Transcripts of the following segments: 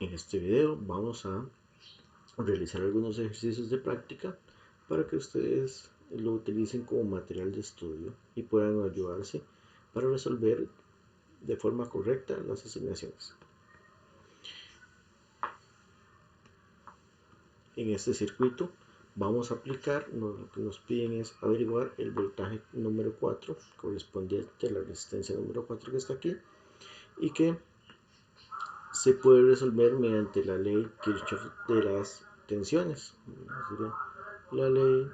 En este video vamos a realizar algunos ejercicios de práctica para que ustedes lo utilicen como material de estudio y puedan ayudarse para resolver de forma correcta las asignaciones. En este circuito vamos a aplicar, lo que nos piden es averiguar el voltaje número 4 correspondiente a la resistencia número 4 que está aquí y que se puede resolver mediante la ley Kirchhoff de las tensiones. Sería la ley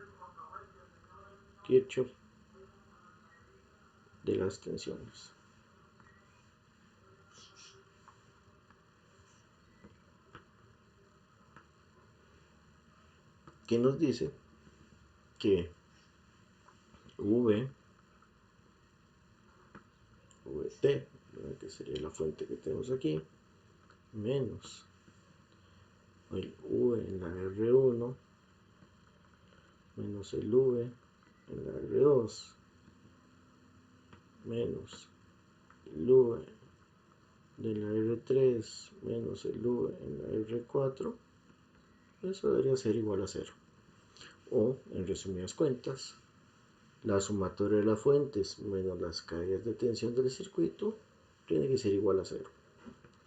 Kirchhoff de las tensiones. Que nos dice que VT, que sería la fuente que tenemos aquí, menos el V en la R1 menos el V en la R2 menos el V de la R3 menos el V en la R4, eso debería ser igual a 0. O, en resumidas cuentas, la sumatoria de las fuentes menos las caídas de tensión del circuito tiene que ser igual a 0.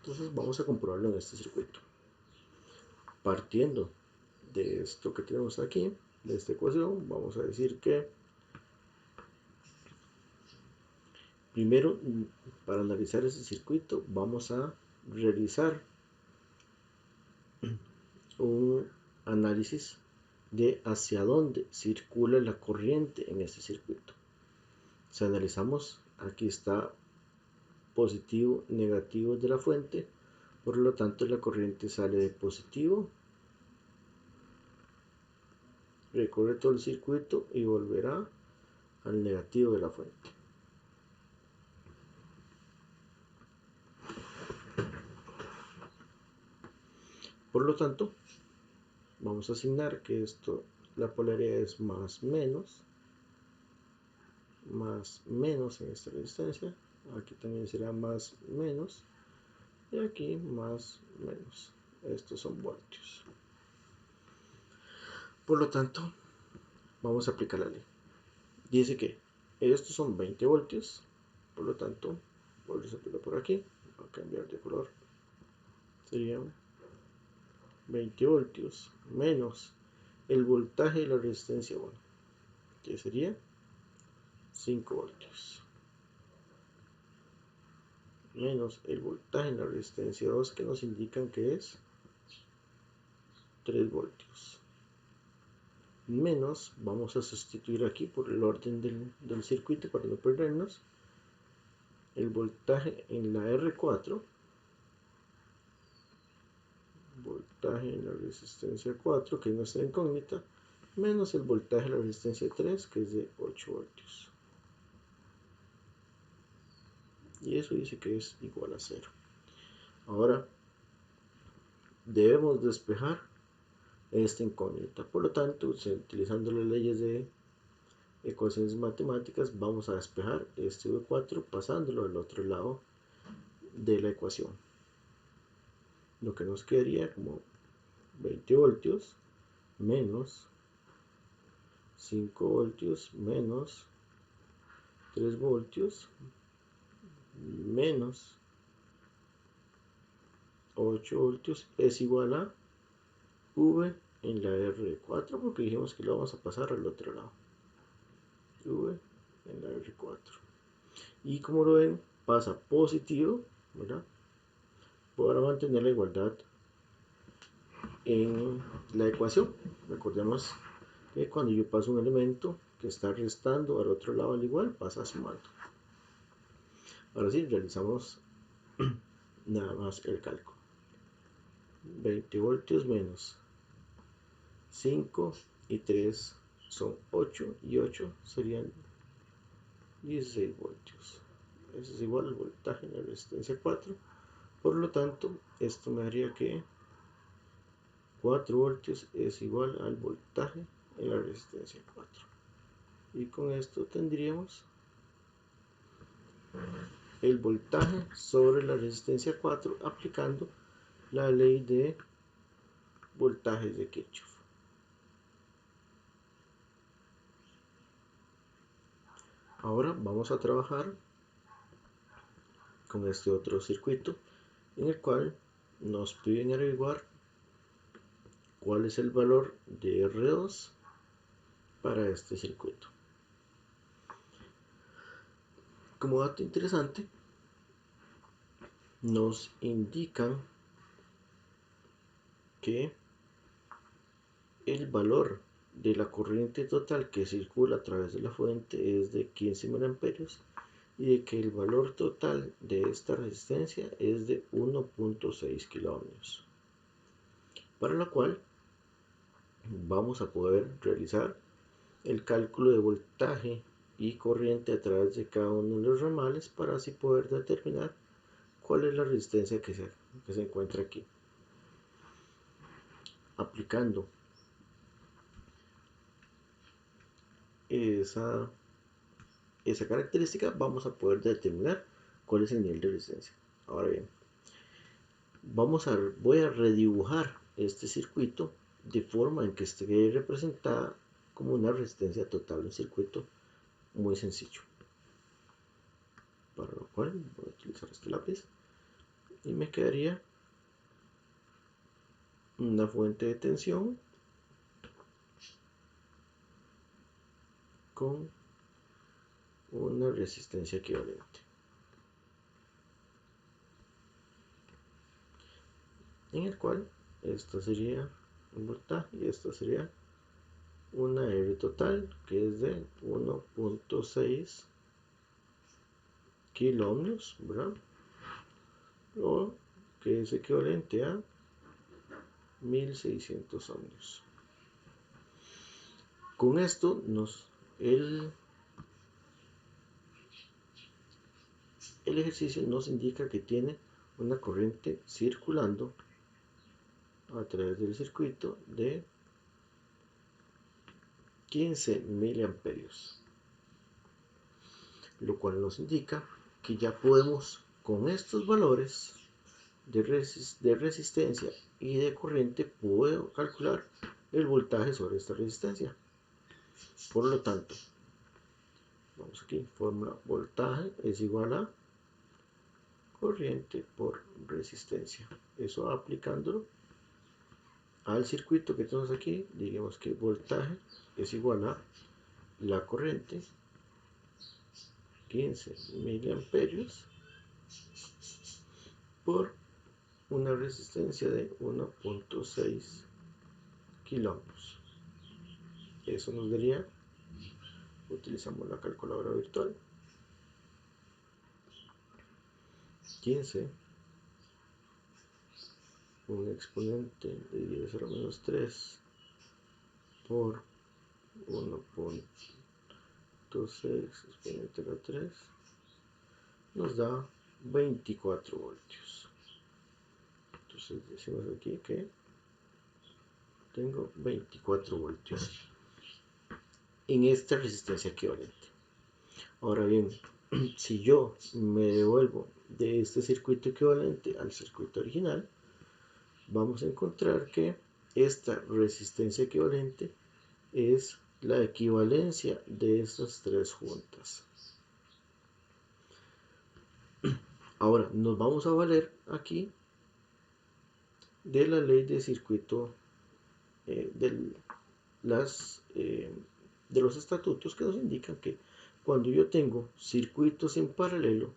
Entonces vamos a comprobarlo en este circuito. Partiendo de esto que tenemos aquí, de esta ecuación, vamos a decir que primero, para analizar este circuito, vamos a realizar un análisis de hacia dónde circula la corriente en este circuito. Si analizamos, aquí está positivo, negativo de la fuente, por lo tanto la corriente sale de positivo, recorre todo el circuito y volverá al negativo de la fuente. Por lo tanto, vamos a asignar que esto, la polaridad es más menos en esta resistencia, aquí también será más menos, y aquí más menos. Estos son voltios. Por lo tanto, vamos a aplicar la ley. Dice que estos son 20 voltios, por lo tanto, voy a resaltarlo por aquí, voy a cambiar de color, serían 20 voltios menos el voltaje de la resistencia 1, que sería 5 voltios, menos el voltaje en la resistencia 2, que nos indican que es 3 voltios, menos, vamos a sustituir aquí por el orden del circuito para no perdernos, el voltaje en la R4, voltaje en la resistencia 4, que es nuestra incógnita, menos el voltaje en la resistencia 3, que es de 8 voltios. Y eso dice que es igual a 0. Ahora, debemos despejar esta incógnita. Por lo tanto, utilizando las leyes de ecuaciones matemáticas, vamos a despejar este V4 pasándolo al otro lado de la ecuación. Lo que nos quedaría como 20 voltios menos 5 voltios menos 3 voltios menos 8 voltios es igual a V en la R4, porque dijimos que lo vamos a pasar al otro lado. V en la R4. Y como lo ven, pasa positivo, ¿verdad? Para mantener la igualdad en la ecuación. Recordemos que cuando yo paso un elemento que está restando al otro lado al igual, pasa sumando. Ahora sí, realizamos nada más el cálculo. 20 voltios menos 5 y 3 son 8 y 8 serían 16 voltios. Eso es igual al voltaje en la resistencia 4. Por lo tanto, esto me daría que 4 voltios es igual al voltaje en la resistencia 4. Y con esto tendríamos el voltaje sobre la resistencia 4 aplicando la ley de voltajes de Kirchhoff. Ahora vamos a trabajar con este otro circuito en el cual nos piden averiguar cuál es el valor de R2 para este circuito. Como dato interesante, nos indican que el valor de la corriente total que circula a través de la fuente es de 15 mA y de que el valor total de esta resistencia es de 1.6 kiloohmios, para lo cual vamos a poder realizar el cálculo de voltaje y corriente a través de cada uno de los ramales para así poder determinar cuál es la resistencia que se encuentra aquí. Aplicando esa característica vamos a poder determinar cuál es el nivel de resistencia. Ahora bien, voy a redibujar este circuito de forma en que esté representada como una resistencia total, un circuito muy sencillo, para lo cual voy a utilizar este lápiz y me quedaría una fuente de tensión con una resistencia equivalente, en el cual esta sería un voltaje y esta sería una R total que es de 1.6 kiloohmios, ¿verdad? O que es equivalente a 1600 ohmios. Con esto el ejercicio nos indica que tiene una corriente circulando a través del circuito de 15 miliamperios, lo cual nos indica que ya podemos, con estos valores de resistencia y de corriente, puedo calcular el voltaje sobre esta resistencia. Por lo tanto, vamos aquí, fórmula voltaje es igual a corriente por resistencia. Eso aplicándolo al circuito que tenemos aquí, digamos que voltaje es igual a la corriente 15 miliamperios por una resistencia de 1.6 kiloohmios. Eso nos daría, utilizamos la calculadora virtual, 15, un exponente de 10 a la menos 3 por 1.6 exponente a la 3 nos da 24 voltios. Entonces decimos aquí que tengo 24 voltios en esta resistencia equivalente. Ahora bien, si yo me devuelvo de este circuito equivalente al circuito original, vamos a encontrar que esta resistencia equivalente es la equivalencia de estas tres juntas. Ahora nos vamos a valer aquí de la ley de circuito de los estatutos, que nos indican que cuando yo tengo circuitos en paralelo,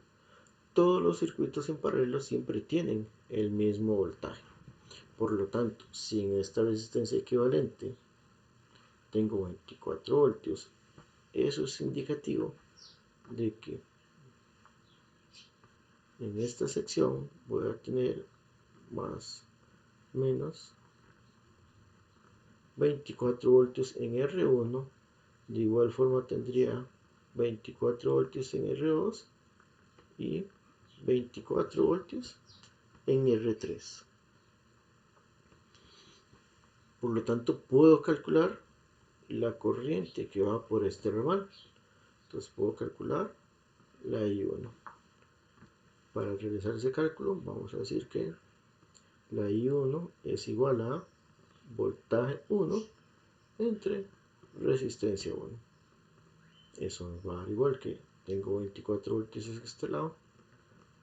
todos los circuitos en paralelo siempre tienen el mismo voltaje. Por lo tanto, si en esta resistencia equivalente tengo 24 voltios, eso es indicativo de que en esta sección voy a tener más menos 24 voltios en R1, de igual forma tendría 24 voltios en R2 y 24 voltios en R3. Por lo tanto, puedo calcular la corriente que va por este ramal. Entonces puedo calcular la I1. Para realizar ese cálculo, vamos a decir que la I1 es igual a voltaje 1 entre resistencia 1. Eso nos va a dar igual que tengo 24 voltios en este lado,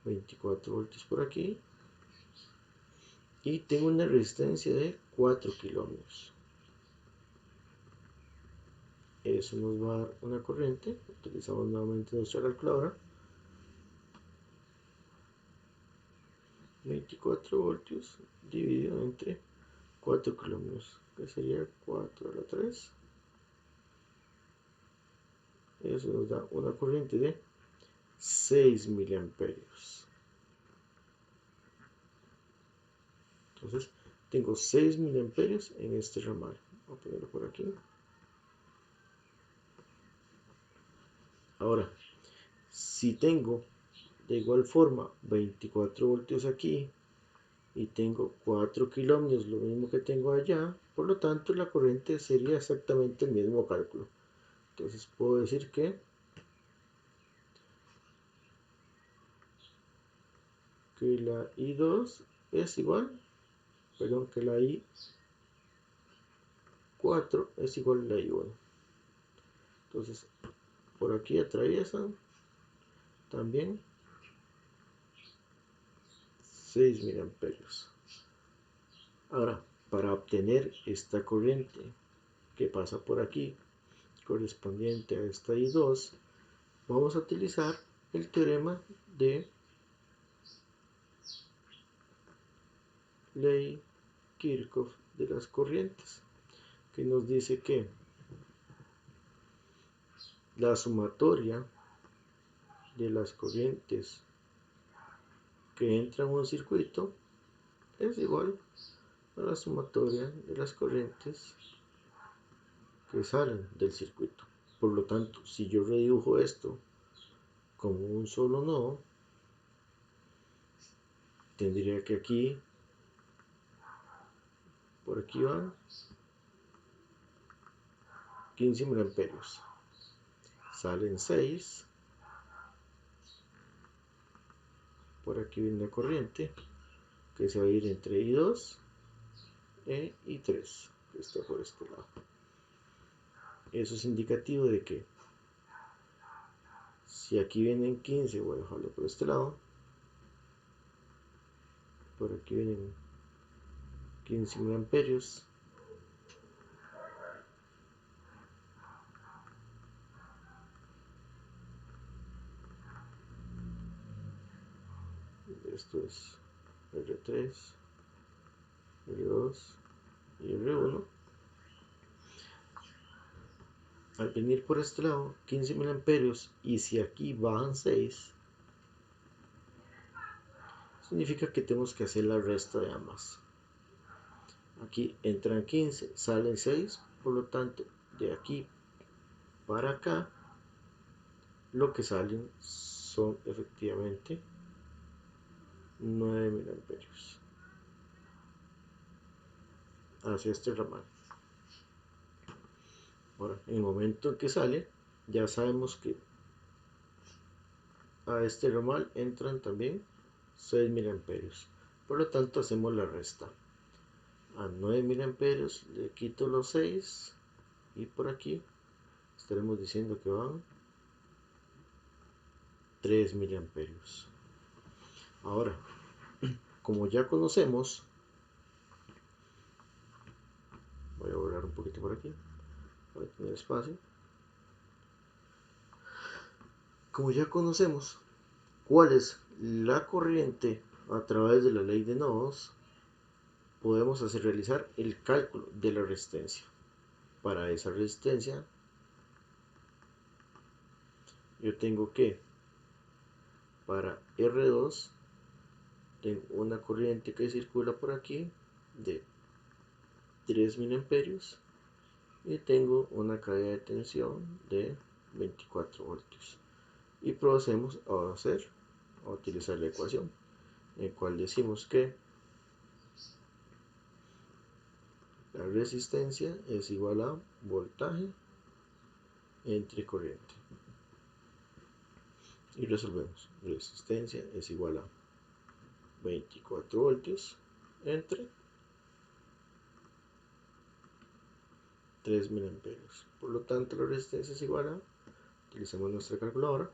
24 voltios por aquí, y tengo una resistencia de 4 kilómetros. Eso nos va a dar una corriente. Utilizamos nuevamente nuestra calculadora. 24 voltios dividido entre 4 kilómetros, que sería 4 a la 3. Eso nos da una corriente de 6 miliamperios. Entonces tengo 6 miliamperios en este ramal. Voy a ponerlo por aquí. Ahora, si tengo de igual forma 24 voltios aquí y tengo 4 kilómetros, lo mismo que tengo allá, por lo tanto la corriente sería exactamente el mismo cálculo. Entonces puedo decir que la I2 es igual, perdón, que la I4 es igual a la I1. Entonces por aquí atraviesan también 6 miliamperios. Ahora, para obtener esta corriente que pasa por aquí, correspondiente a esta I2, vamos a utilizar el teorema de ley Kirchhoff de las corrientes, que nos dice que la sumatoria de las corrientes que entran en un circuito es igual a la sumatoria de las corrientes que salen del circuito. Por lo tanto, si yo redibujo esto como un solo nodo, tendría que aquí, por aquí van 15 miliamperios, salen 6, por aquí viene la corriente que se va a ir entre I2 e I3, que está por este lado. Eso es indicativo de que si aquí vienen 15, voy a dejarlo por este lado, por aquí vienen 15 miliamperios, esto es R3, R2 y R1. Al venir por este lado 15 miliamperios, y si aquí bajan 6, significa que tenemos que hacer la resta de ambas. Aquí entran 15, salen 6, por lo tanto de aquí para acá lo que salen son efectivamente 9 miliamperios hacia este ramal. Ahora, en el momento en que sale, ya sabemos que a este ramal entran también 6 miliamperios. Por lo tanto, hacemos la resta. A 9 miliamperios le quito los 6 y por aquí estaremos diciendo que van 3 miliamperios. Ahora, como ya conocemos, voy a borrar un poquito por aquí para tener espacio. Como ya conocemos cuál es la corriente a través de la ley de nodos, podemos realizar el cálculo de la resistencia. Para esa resistencia yo tengo que, para R2, tengo una corriente que circula por aquí de 3 miliamperios y tengo una caída de tensión de 24 voltios. Y procedemos a utilizar la ecuación, en la cual decimos que la resistencia es igual a voltaje entre corriente. Y resolvemos. Resistencia es igual a 24 voltios entre 3 miliamperios. Por lo tanto, la resistencia es igual a, utilizamos nuestra calculadora,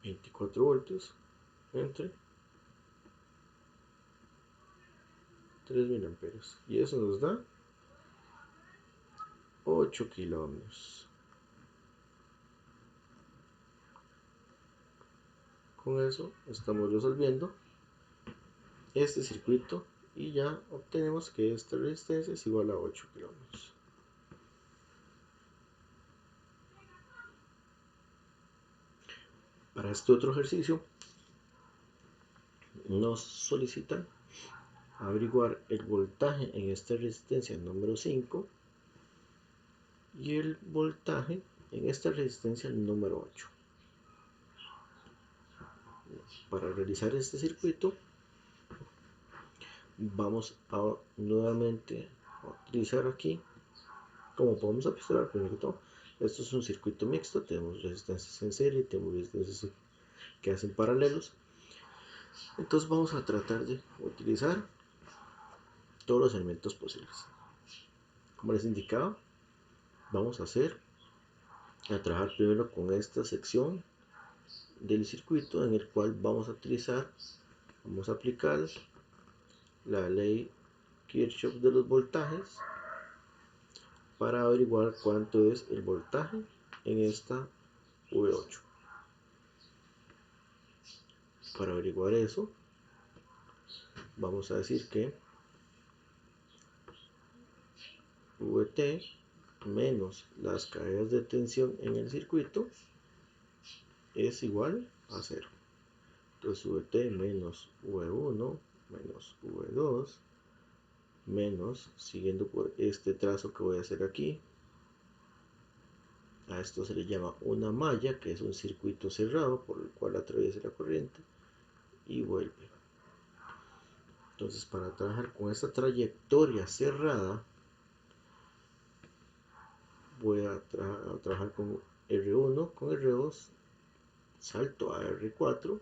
24 voltios entre 3 miliamperios. Y eso nos da 8 kiloohmios. Con eso estamos resolviendo este circuito y ya obtenemos que esta resistencia es igual a 8 kiloohmios. Para este otro ejercicio nos solicitan averiguar el voltaje en esta resistencia número 5 y el voltaje en esta resistencia número 8. Para realizar este circuito vamos a nuevamente utilizar aquí, como podemos observar, primero que todo, esto es un circuito mixto, tenemos resistencias en serie, tenemos resistencias que hacen paralelos. Entonces vamos a tratar de utilizar todos los elementos posibles. Como les indicaba, vamos a trabajar primero con esta sección del circuito en el cual vamos a aplicar la ley Kirchhoff de los voltajes para averiguar cuánto es el voltaje en esta V8. Para averiguar eso, vamos a decir que VT menos las caídas de tensión en el circuito es igual a 0. Entonces VT menos V1 menos V2 menos, siguiendo por este trazo que voy a hacer aquí, a esto se le llama una malla, que es un circuito cerrado por el cual atraviesa la corriente y vuelve. Entonces, para trabajar con esta trayectoria cerrada, voy a trabajar con R1, con R2, salto a R4,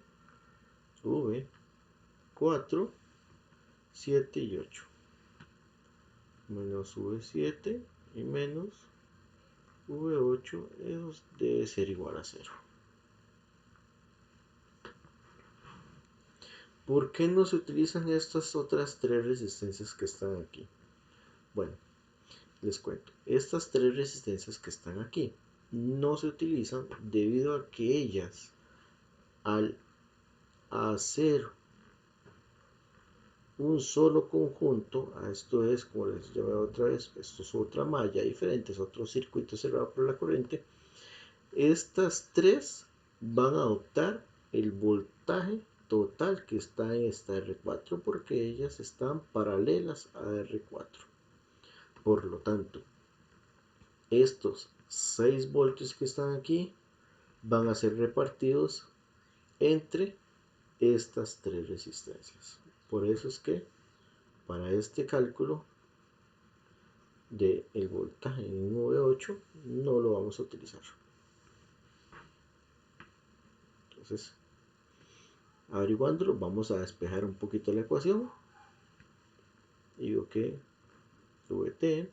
V4, 7 y 8, menos V7 y menos V8, eso debe ser igual a 0. ¿Por qué no se utilizan estas otras tres resistencias que están aquí? Bueno, les cuento. Estas tres resistencias que están aquí no se utilizan debido a que ellas, al hacer un solo conjunto, a esto es, como les llamé otra vez, esto es otra malla diferente, es otro circuito cerrado por la corriente, estas tres van a adoptar el voltaje total que está en esta R4 porque ellas están paralelas a R4. Por lo tanto, estos 6 voltios que están aquí van a ser repartidos entre estas tres resistencias. Por eso es que para este cálculo del voltaje en V8 no lo vamos a utilizar. Entonces, averiguándolo, vamos a despejar un poquito la ecuación. Digo que VT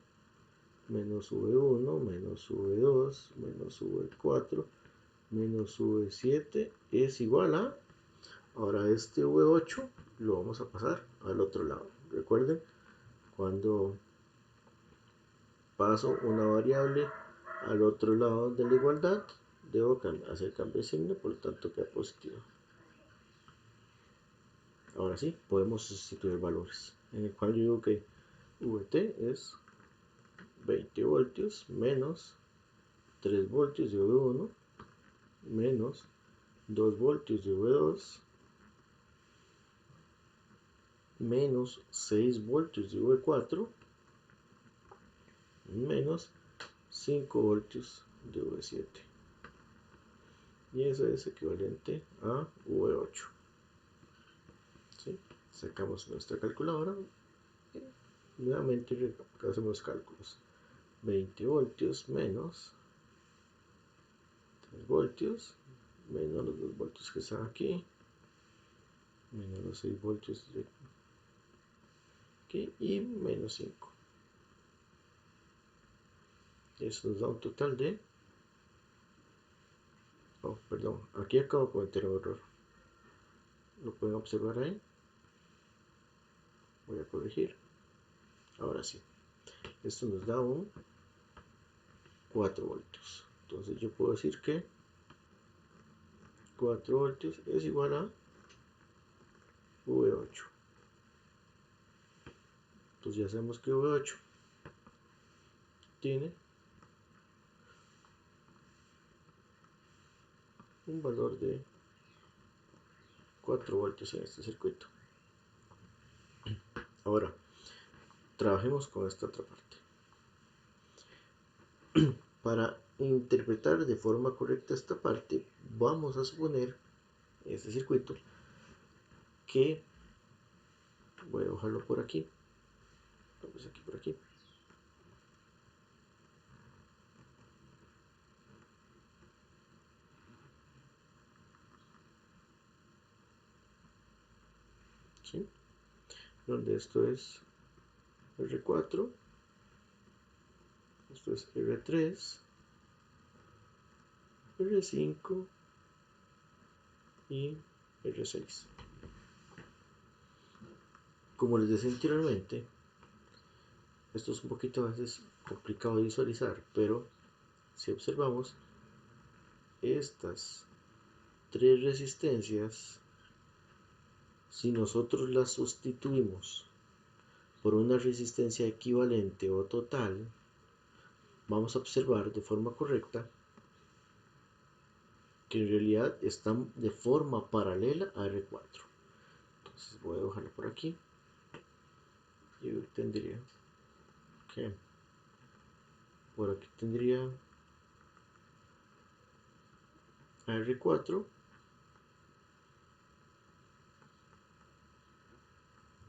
menos V1 menos V2 menos V4 menos V7 es igual a, ahora este V8 lo vamos a pasar al otro lado. Recuerden, cuando paso una variable al otro lado de la igualdad, debo hacer cambio de signo, por lo tanto queda positivo. Ahora sí, podemos sustituir valores, en el cual yo digo que VT es 20 voltios menos 3 voltios de V1 menos 2 voltios de V2 menos 6 voltios de V4 menos 5 voltios de V7. Y eso es equivalente a V8. ¿Sí? Sacamos nuestra calculadora y nuevamente hacemos cálculos. 20 voltios menos 3 voltios menos los 2 voltios que están aquí menos los 6 voltios de aquí y menos 5. Eso nos da un total de, oh, perdón, aquí acabo de cometer un error, lo pueden observar ahí. Voy a corregir, ahora sí, esto nos da un 4 voltios. Entonces yo puedo decir que 4 voltios es igual a V8. Entonces ya sabemos que V8 tiene un valor de 4 voltios en este circuito. Ahora, trabajemos con esta otra parte. Para interpretar de forma correcta esta parte, vamos a suponer este circuito que voy a bajarlo por aquí, pues aquí por aquí. ¿Sí? Donde esto es R4, esto es R3, R5 y R6. Como les decía anteriormente, esto es un poquito a veces complicado de visualizar, pero si observamos estas tres resistencias, si nosotros las sustituimos por una resistencia equivalente o total, vamos a observar de forma correcta que en realidad están de forma paralela a R4. Entonces voy a bajarlo por aquí y tendría que por aquí tendría a R4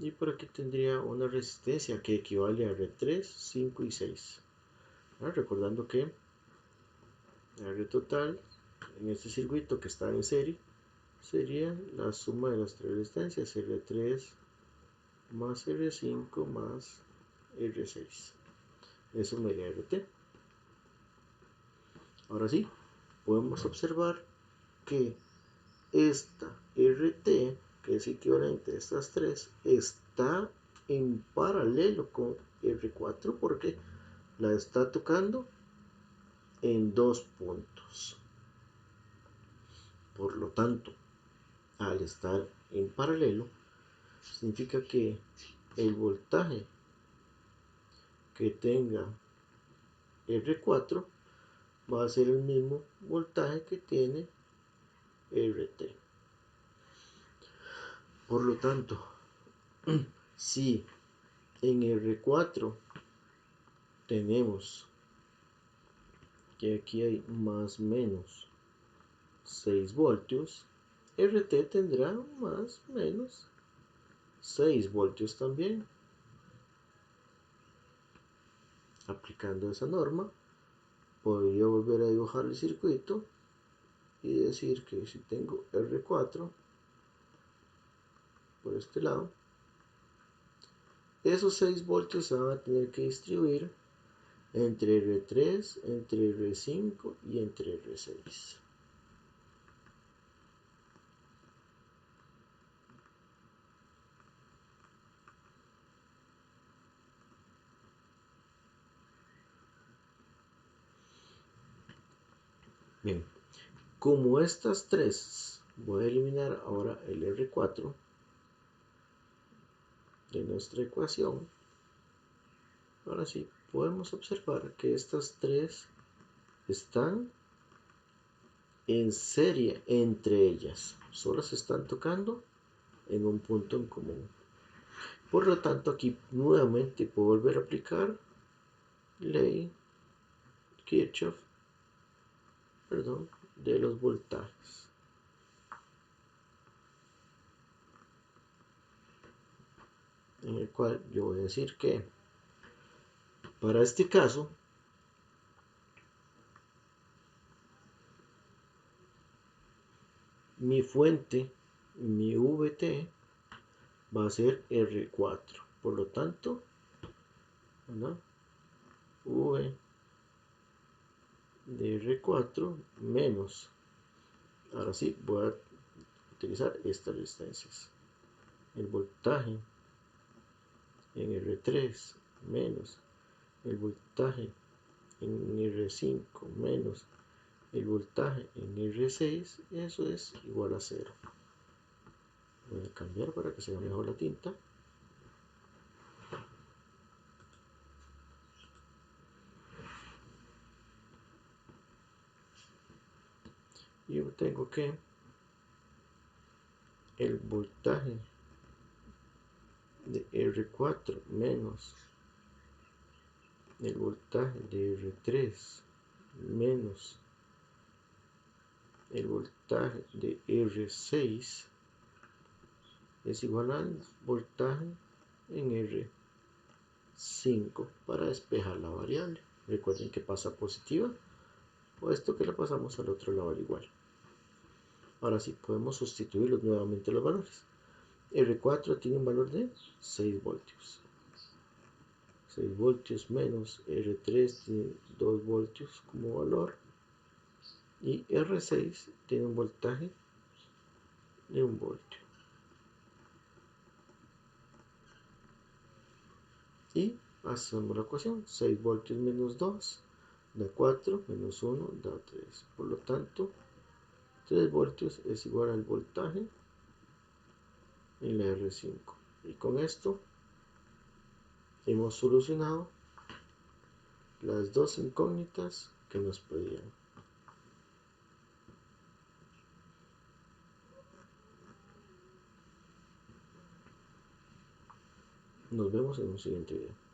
y por aquí tendría una resistencia que equivale a R3, 5 y 6. Recordando que R total en este circuito que está en serie sería la suma de las tres resistencias, R3 más R5 más R6. Eso me da RT. Ahora sí, podemos observar que esta RT, que es equivalente a estas tres, está en paralelo con R4 porque la está tocando en dos puntos. Por lo tanto, al estar en paralelo, significa que el voltaje que tenga R4 va a ser el mismo voltaje que tiene RT. Por lo tanto, si en R4 tenemos que aquí hay más o menos 6 voltios, RT tendrá más o menos 6 voltios también. Aplicando esa norma, podría volver a dibujar el circuito y decir que si tengo R4 por este lado, esos 6 voltios se van a tener que distribuir entre R3, entre R5 y entre R6. Bien, como estas tres, voy a eliminar ahora el R4 de nuestra ecuación. Ahora sí, podemos observar que estas tres están en serie entre ellas, solo se están tocando en un punto en común. Por lo tanto, aquí nuevamente puedo volver a aplicar ley Kirchhoff, de los voltajes. En el cual yo voy a decir que para este caso mi fuente mi VT va a ser R4. Por lo tanto, ¿verdad? V de R4 menos, ahora sí voy a utilizar estas resistencias, el voltaje en R3 menos el voltaje en R5 menos el voltaje en R6, eso es igual a 0. Voy a cambiar para que se vea mejor la tinta. Y yo tengo que el voltaje de R4 menos el voltaje de R3 menos el voltaje de R6 es igual al voltaje en R5 para despejar la variable. Recuerden que pasa positiva, o esto que le pasamos al otro lado al igual. Ahora sí podemos sustituirlos nuevamente los valores. R4 tiene un valor de 6 voltios. 6 voltios menos R3 tiene 2 voltios como valor. Y R6 tiene un voltaje de 1 voltio. Y hacemos la ecuación. 6 voltios menos 2 da 4, menos 1 da 3. Por lo tanto, 3 voltios es igual al voltaje en la R5. Y con esto hemos solucionado las dos incógnitas que nos pedían. Nos vemos en un siguiente video.